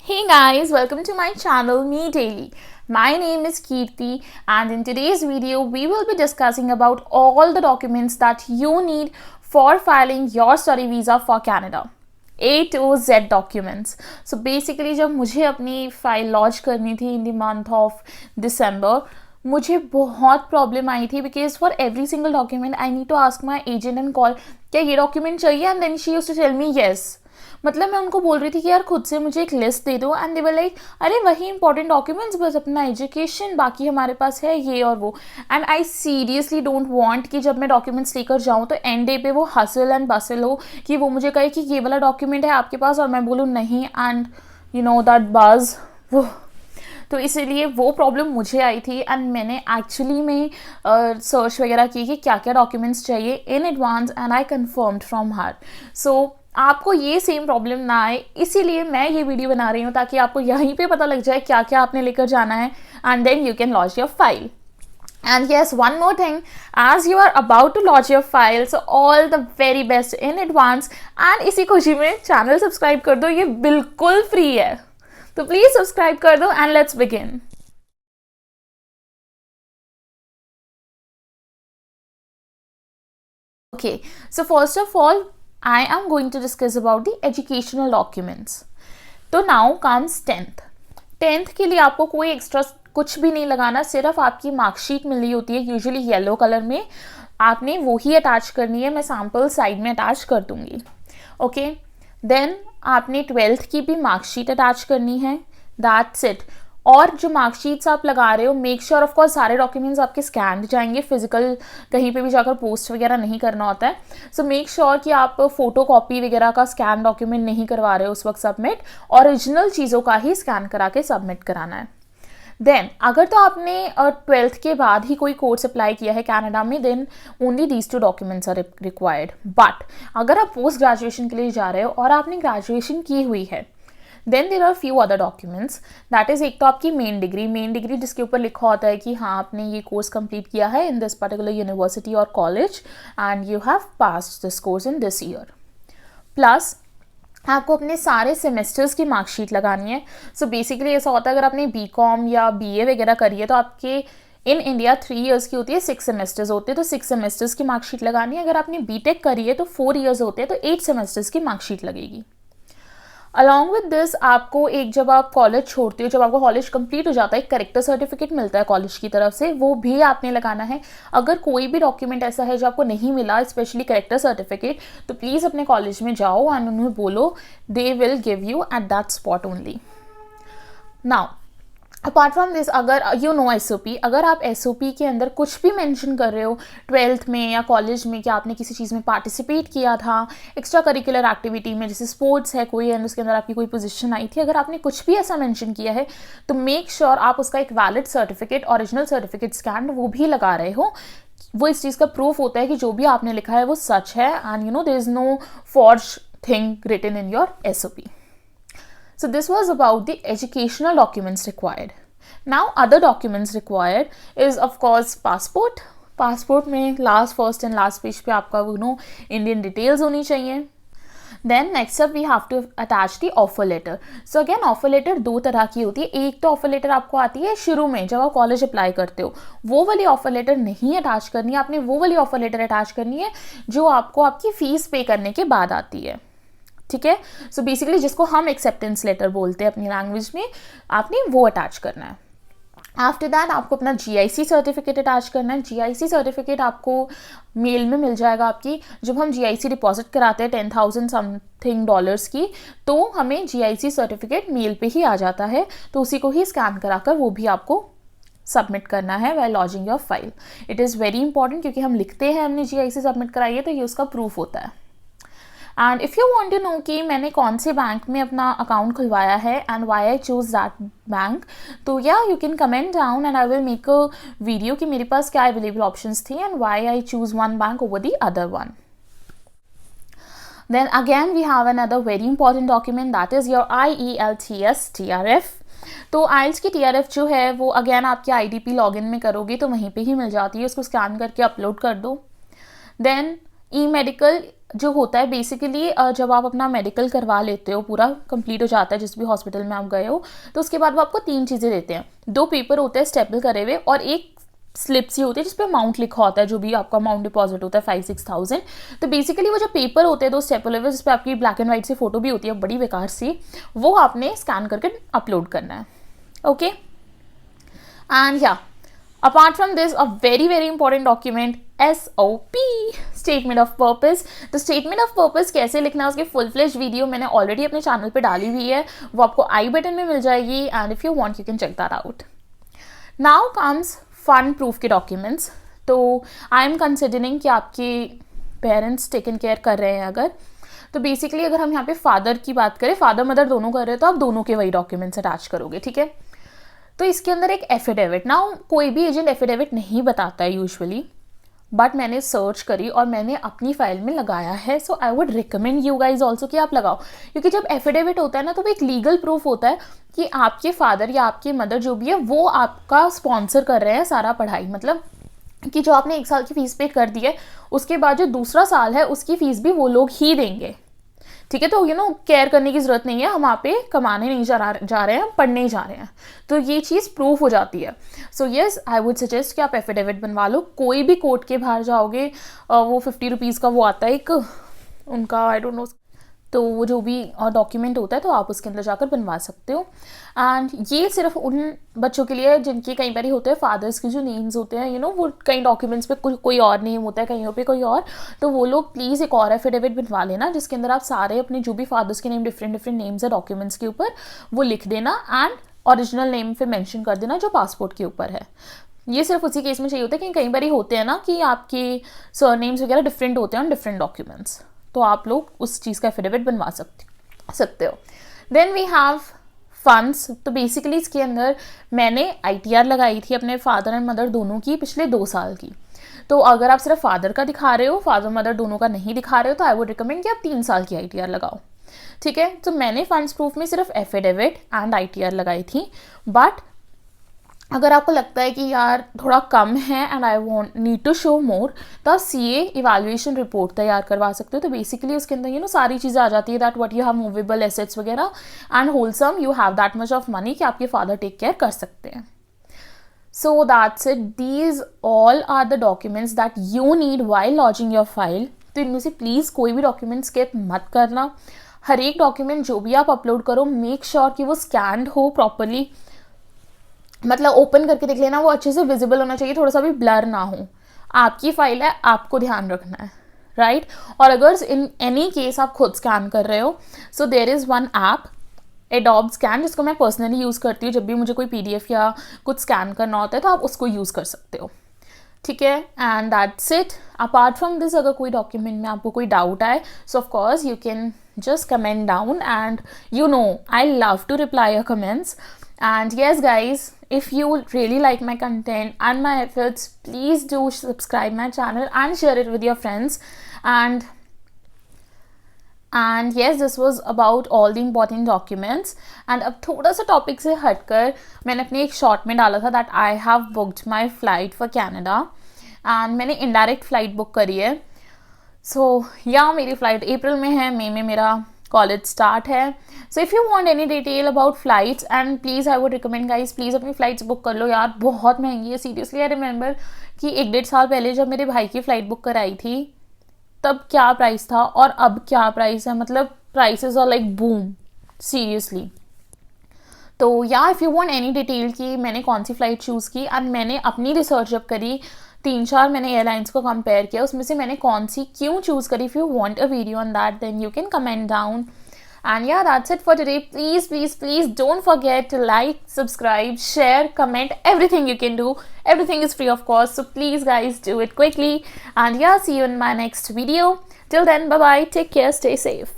Hey guys, welcome to my channel Me Daily. My name is Kirti and in today's video we will be discussing about all the documents that you need for filing your study visa for Canada. A to Z documents. So basically जब मुझे अपनी file launch करनी थी in the month of December, मुझे बहुत problem आई थी because for every single document I need to ask my agent and call क्या ये डॉक्यूमेंट चाहिए and then she used to tell me yes. मतलब मैं उनको बोल रही थी कि यार खुद से मुझे एक लिस्ट दे दो एंड दे वर लाइक अरे वही इंपॉर्टेंट डॉक्यूमेंट्स बस अपना एजुकेशन बाकी हमारे पास है ये और वो. And I seriously don't want कि जब मैं डॉक्यूमेंट्स लेकर जाऊँ तो एंड डे पे वो हसल एंड बसल हो कि वो मुझे कहे कि ये वाला डॉक्यूमेंट है आपके पास और मैं बोलूँ नहीं एंड यू नो दैट बज वो. तो इसीलिए वो प्रॉब्लम मुझे आई थी एंड मैंने एक्चुअली में सर्च वगैरह की कि क्या क्या डॉक्यूमेंट्स चाहिए in advance and I confirmed from her. So आपको ये सेम प्रॉब्लम ना आए इसीलिए मैं ये वीडियो बना रही हूँ ताकि आपको यहीं पे पता लग जाए क्या क्या आपने लेकर जाना है and then you can launch your file. And yes, one more thing, as you are about to launch your file, so all the very best in advance. And इसी खुशी में चैनल सब्सक्राइब कर दो, ये बिल्कुल फ्री है, तो please subscribe कर दो and let's begin. Okay, so first of all, I am going to discuss about the educational documents. तो now comes 10th. 10th के लिए आपको कोई एक्स्ट्रा कुछ भी नहीं लगाना, सिर्फ आपकी मार्कशीट मिली होती है यूजुअली येलो कलर में, आपने वो ही अटैच करनी है. मैं सैम्पल साइड में अटैच कर दूंगी. ओके, देन आपने 12th की भी मार्कशीट अटैच करनी है. That's it. और जो मार्कशीट्स आप लगा रहे हो मेक श्योर ऑफ कोर्स सारे डॉक्यूमेंट्स आपके स्कैन जाएंगे, फिजिकल कहीं पे भी जाकर पोस्ट वगैरह नहीं करना होता है. सो मेक श्योर कि आप फोटो कॉपी वगैरह का स्कैन डॉक्यूमेंट नहीं करवा रहे हो उस वक्त सबमिट, ओरिजिनल चीज़ों का ही स्कैन करा के सबमिट कराना है. देन अगर तो आपने 12th के बाद ही कोई कोर्स अप्लाई किया है कनाडा में, then only these 2 documents are required. But अगर आप पोस्ट ग्रेजुएशन के लिए जा रहे हो और आपने ग्रेजुएशन की हुई है, then there are few other documents. That is एक तो आपकी मेन डिग्री जिसके ऊपर लिखा होता है कि हाँ आपने ये कोर्स कंप्लीट किया है इन दिस पर्टिकुलर यूनिवर्सिटी और college and you have passed this course in this year. Plus आपको अपने सारे सेमेस्टर्स की मार्कशीट लगानी है. सो बेसिकली ऐसा होता है अगर आपने BCom या BA वगैरह करी है तो आपके इन इंडिया 3 इयर्स की होती है, 6 सेमेस्टर्स होते हैं, तो 6 सेमेस्टर्स की मार्कशीट लगानी है. अगर आपने BTech करी है तो 4 इयर्स होते हैं, तो 8 सेमेस्टर्स की मार्कशीट लगेगी. अलॉन्ग विद दिस आपको एक जब आप कॉलेज छोड़ते हो, जब आपका कॉलेज कंप्लीट हो जाता है, एक करेक्टर सर्टिफिकेट मिलता है कॉलेज की तरफ से, वो भी आपने लगाना है. अगर कोई भी डॉक्यूमेंट ऐसा है जो आपको नहीं मिला, स्पेशली करेक्टर सर्टिफिकेट, तो प्लीज़ अपने कॉलेज में जाओ एंड उन्हें बोलो, they will give you at that spot only. Now apart from this, अगर यू नो SOP, अगर आप SOP के अंदर कुछ भी मेंशन कर रहे हो 12th में या कॉलेज में कि आपने किसी चीज़ में पार्टिसिपेट किया था, एक्स्ट्रा करिकुलर एक्टिविटी में, जैसे स्पोर्ट्स है कोई एंड उसके अंदर आपकी कोई पोजीशन आई थी, अगर आपने कुछ भी ऐसा मेंशन किया है तो मेक श्योर आप उसका एक valid certificate, original certificate scan वो भी लगा रहे हो. वो इस चीज़ का प्रूफ होता है कि जो भी आपने लिखा है वो सच है and you know there is no forge thing written in your SOP. So this was about the educational documents required. Now other documents required is of course passport. Passport में last, first and last page पे आपका Indian details होनी चाहिए. Then next up we have to attach the offer letter. So again offer letter दो तरह की होती है. एक तो offer letter आपको आती है शुरू में जब आप कॉलेज अप्लाई करते हो, वो वाली ऑफर लेटर नहीं अटैच करनी है. आपने वो वाली ऑफर लेटर अटैच करनी है जो आपको आपकी फीस पे करने के बाद आती है. ठीक है, सो बेसिकली जिसको हम एक्सेप्टेंस लेटर बोलते हैं अपनी लैंग्वेज में, आपने वो अटैच करना है. आफ्टर दैट आपको अपना GIC सर्टिफिकेट अटैच करना है. GIC सर्टिफिकेट आपको मेल में मिल जाएगा आपकी. जब हम GIC डिपॉजिट कराते हैं 10,000 समथिंग डॉलर्स की, तो हमें GIC सर्टिफिकेट मेल पे ही आ जाता है, तो उसी को ही स्कैन कराकर वो भी आपको सबमिट करना है while launching your file. It is very important क्योंकि हम लिखते हैं हमने GIC सबमिट कराई है, तो ये उसका प्रूफ होता है. And if you want to know कि मैंने कौन से बैंक में अपना अकाउंट खुलवाया है and why I choose that bank, तो या you can comment down and I will make a video कि मेरे पास क्या अवेलेबल ऑप्शंस थी and why I choose one bank over the other one. Then again we have another very important document, that is your IELTS TRF. तो IELTS की TRF जो है वो again आपके IDP लॉगिन में करोगे तो वहीं पे ही मिल जाती है, उसको स्कैन करके अपलोड कर दो. देन ई मेडिकल जो होता है बेसिकली, जब आप अपना मेडिकल करवा लेते हो, पूरा कंप्लीट हो जाता है जिस भी हॉस्पिटल में आप गए हो, तो उसके बाद वो आपको 3 चीज़ें देते हैं। 2 पेपर होते हैं स्टेपल करे हुए, और एक स्लिप सी होती है जिसपे अमाउंट लिखा होता है, जो भी आपका अमाउंट डिपॉजिट होता है 5-6,000। तो बेसिकली वो जो पेपर होते हैं 2 स्टेपल हुए, जिसपे आपकी ब्लैक एंड वाइट सी फोटो भी होती है बड़ी बेकार सी, वो आपने स्कैन करके अपलोड करना है। ओके, एंड या apart from this, a very important document, SOP, statement of purpose. तो स्टेटमेंट ऑफ पर्पस कैसे लिखना है उसकी फुल फ्लेश वीडियो मैंने ऑलरेडी अपने चैनल पे डाली हुई है, वो आपको आई बटन में मिल जाएगी, and if you want you can check that out. Now comes fund proof के डॉक्यूमेंट्स। तो आई एम कंसिडरिंग कि आपके पेरेंट्स टेकन केयर कर रहे हैं अगर, तो बेसिकली अगर हम यहाँ पे फादर की बात करें, फादर मदर दोनों कर रहे हैं, तो आप दोनों के वही डॉक्यूमेंट्स अटैच करोगे, ठीक है। तो इसके अंदर एक एफिडेविट, ना कोई भी एजेंट एफिडेविट नहीं बताता है यूजुअली, बट मैंने सर्च करी और मैंने अपनी फाइल में लगाया है, so I would recommend you guys also कि आप लगाओ, क्योंकि जब एफिडेविट होता है ना, तो वो एक लीगल प्रूफ होता है कि आपके फादर या आपके मदर जो भी है वो आपका स्पॉन्सर कर रहे हैं सारा पढ़ाई, मतलब कि जो आपने 1 साल की फीस पे कर दी है, उसके बाद जो दूसरा साल है उसकी फीस भी वो लोग ही देंगे, ठीक है। तो केयर करने की ज़रूरत नहीं है, हम वहाँ पे कमाने नहीं जा रहे हैं, हम पढ़ने ही जा रहे हैं, तो ये चीज़ प्रूफ हो जाती है। So yes, I would suggest कि आप एफिडेविट बनवा लो। कोई भी कोर्ट के बाहर जाओगे, वो 50 रुपीज़ का वो आता है एक उनका, आई डोंट नो, तो वो जो भी डॉक्यूमेंट होता है तो आप उसके अंदर जाकर बनवा सकते हो। एंड ये सिर्फ उन बच्चों के लिए जिनके कई बार होते हैं फादर्स के जो नेम्स होते हैं, वो कई डॉक्यूमेंट्स पे कोई और नेम होता है, कहीं पे कोई और, तो वो लोग प्लीज़ एक और एफिडेविट बनवा लेना जिसके अंदर आप सारे अपने जो भी फादर्स के नेम, डिफरेंट नेम्स है डॉक्यूमेंट्स के ऊपर, वो लिख देना, एंड ओरिजिनल नेम पे मेंशन कर देना जो पासपोर्ट के ऊपर है। ये सिर्फ उसी केस में चाहिए होता है कि कई बार होते हैं ना कि आपके सरनेम्स वगैरह डिफरेंट होते हैं ऑन डिफरेंट डॉक्यूमेंट्स, तो आप लोग उस चीज़ का एफिडेविट बनवा सकते हो। Then we have funds. तो बेसिकली इसके अंदर मैंने ITR लगाई थी अपने फादर एंड मदर दोनों की पिछले 2 साल की। तो अगर आप सिर्फ फादर का दिखा रहे हो, फादर मदर दोनों का नहीं दिखा रहे हो, तो आई वुड रिकमेंड कि आप 3 साल की ITR लगाओ, ठीक है। तो मैंने फंड्स प्रूफ में सिर्फ एफिडेविट एंड ITR लगाई थी, बट अगर आपको लगता है कि यार थोड़ा कम है and I want need to show more, तो आप CA इवैल्यूएशन रिपोर्ट तैयार करवा सकते हो। तो बेसिकली उसके अंदर सारी चीज़ें आ जाती है, that what you have movable assets वगैरह, and wholesome you have that much of money कि आपके फादर टेक केयर कर सकते हैं। So that's it, these all are the documents that you need while lodging your file. तो इनमें से please कोई भी डॉक्यूमेंट स्किप मत करना। हर एक डॉक्यूमेंट जो भी आप अपलोड करो, मेक श्योर कि वो स्कैन्ड हो प्रॉपरली, मतलब ओपन करके देख लेना, वो अच्छे से विजिबल होना चाहिए, थोड़ा सा भी ब्लर ना हो। आपकी फाइल है, आपको ध्यान रखना है, राइट। और अगर इन एनी केस आप खुद स्कैन कर रहे हो, so there is one app Adobe scan, जिसको मैं पर्सनली यूज़ करती हूँ जब भी मुझे कोई PDF या कुछ स्कैन करना होता है, तो आप उसको यूज़ कर सकते हो, ठीक है। And that's it. Apart from this, अगर कोई डॉक्यूमेंट में आपको कोई डाउट आए, सो of course you can just comment down, and I love to reply your comments. And yes guys, if you really like my content and my efforts, please do subscribe my channel and share it with your friends. And yes, this was about all the important documents. And अब थोड़ा सा topic से हटकर मैंने अपने एक short में डाला था that I have booked my flight for Canada, and मैंने इनडायरेक्ट फ़्लाइट बुक करी है। सो मेरी फ़्लाइट अप्रैल में है, मई में मेरा कॉलेज स्टार्ट है। So if you want any detail about flights, and please I would recommend guys, please अपनी फ़्लाइट्स बुक कर लो यार, बहुत महंगी है सीरियसली। आई रिमेंबर कि 1-1.5 साल पहले जब मेरे भाई की फ़्लाइट बुक कराई थी तब क्या प्राइस था और अब क्या प्राइस है, मतलब prices are like boom seriously. तो if you want any detail कि मैंने कौन सी फ़्लाइट चूज़ की, एंड मैंने अपनी रिसर्च जब करी, 3-4 मैंने एयरलाइंस को कंपेयर किया, उसमें से मैंने कौन सी क्यों चूज़ करी, if you want a video on that then you can comment down. And that's it for today. Please don't forget to like, subscribe, share, comment, everything you can do. Everything is free, of course. So please guys, do it quickly. And see you in my next video. Till then, bye-bye. Take care. Stay safe.